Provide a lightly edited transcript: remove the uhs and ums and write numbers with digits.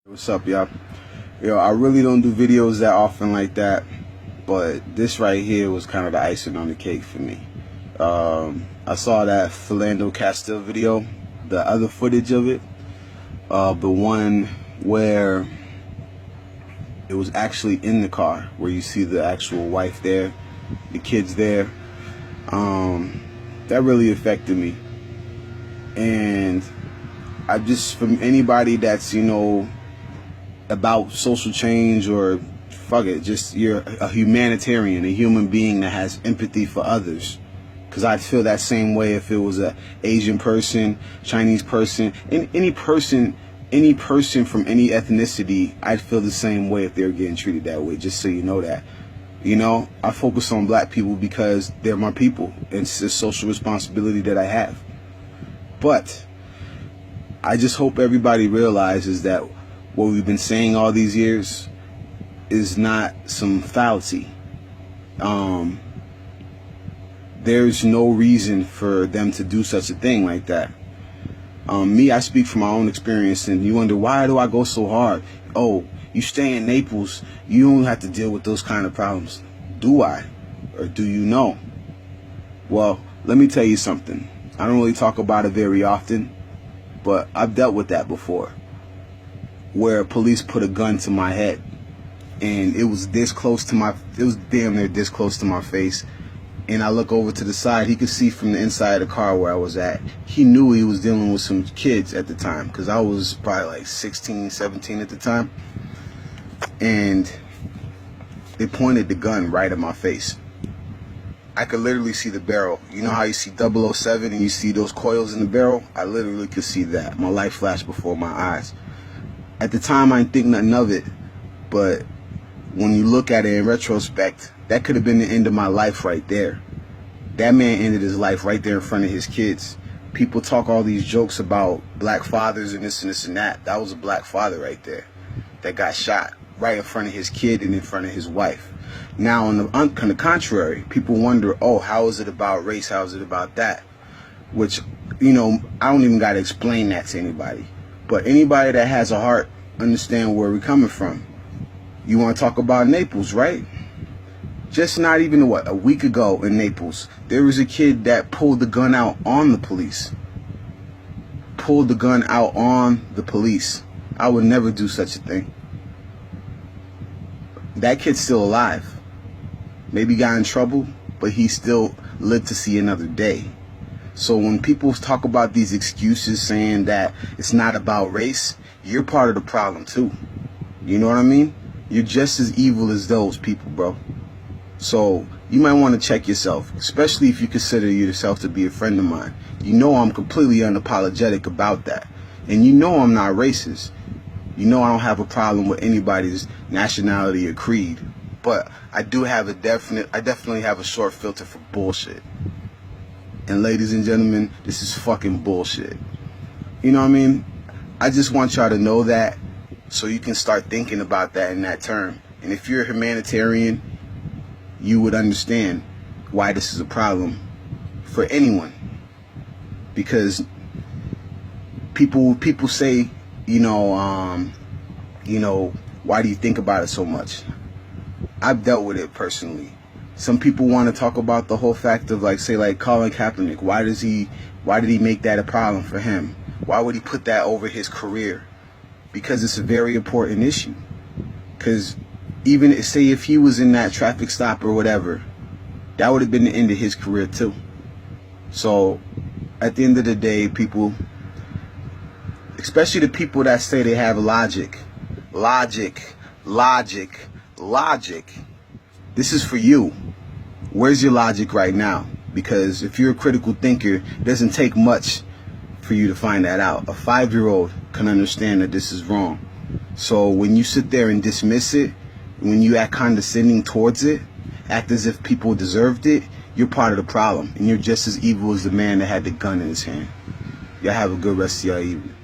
What's up, y'all? Yo, I really don't do videos that often like that, but this right here was kind of the icing on the cake for me. I saw that Philando Castile video, the other footage of it, the one where it was actually in the car, where you see the actual wife there, the kids there. That really affected me. And I just, from anybody that's, about social change, or fuck it, just you're a humanitarian, a human being that has empathy for others. Because I'd feel that same way if it was a Asian person, Chinese person, any person from any ethnicity. I'd feel the same way if they were getting treated that way, just so you know that. I focus on black people because they're my people. It's a social responsibility that I have. But I just hope everybody realizes that what we've been saying all these years is not some fallacy. There's no reason for them to do such a thing like that. I speak from my own experience, and you wonder, why do I go so hard? Oh, you stay in Naples, you don't have to deal with those kind of problems. Do I? Or do you know? Well, let me tell you something. I don't really talk about it very often, but I've dealt with that before, where police put a gun to my head, and it was damn near this close to my face. And I look over to the side, he could see from the inside of the car where I was at. He knew he was dealing with some kids at the time, because I was probably like 16, 17 at the time. And they pointed the gun right at my face. I could literally see the barrel. You know how you see 007 and you see those coils in the barrel? I literally could see that. My life flashed before my eyes. At the time, I didn't think nothing of it. But when you look at it in retrospect, that could have been the end of my life right there. That man ended his life right there in front of his kids. People talk all these jokes about black fathers and this and this and that. That was a black father right there that got shot right in front of his kid and in front of his wife. Now, on the contrary, people wonder, oh, how is it about race? How is it about that? Which, I don't even got to explain that to anybody. But anybody that has a heart understand where we're coming from. You want to talk about Naples, right? Just not even, a week ago in Naples, there was a kid that pulled the gun out on the police. Pulled the gun out on the police. I would never do such a thing. That kid's still alive. Maybe got in trouble, but he still lived to see another day. So when people talk about these excuses saying that it's not about race, you're part of the problem too. You know what I mean? You're just as evil as those people, bro. So you might want to check yourself, especially if you consider yourself to be a friend of mine. You know I'm completely unapologetic about that. And you know I'm not racist. You know I don't have a problem with anybody's nationality or creed. But I definitely have a short filter for bullshit. And ladies and gentlemen, this is fucking bullshit. You know what I mean? I just want y'all to know that, so you can start thinking about that in that term. And if you're a humanitarian, you would understand why this is a problem for anyone. Because people say, why do you think about it so much? I've dealt with it personally. Some people want to talk about the whole fact of, like Colin Kaepernick. Why did he make that a problem for him? Why would he put that over his career? Because it's a very important issue. Because even say if he was in that traffic stop or whatever, that would have been the end of his career too. So at the end of the day, people, especially the people that say they have logic, this is for you. Where's your logic right now? Because if you're a critical thinker, it doesn't take much for you to find that out. A 5-year-old can understand that this is wrong. So when you sit there and dismiss it, when you act condescending towards it, act as if people deserved it, you're part of the problem. And you're just as evil as the man that had the gun in his hand. Y'all have a good rest of your evening.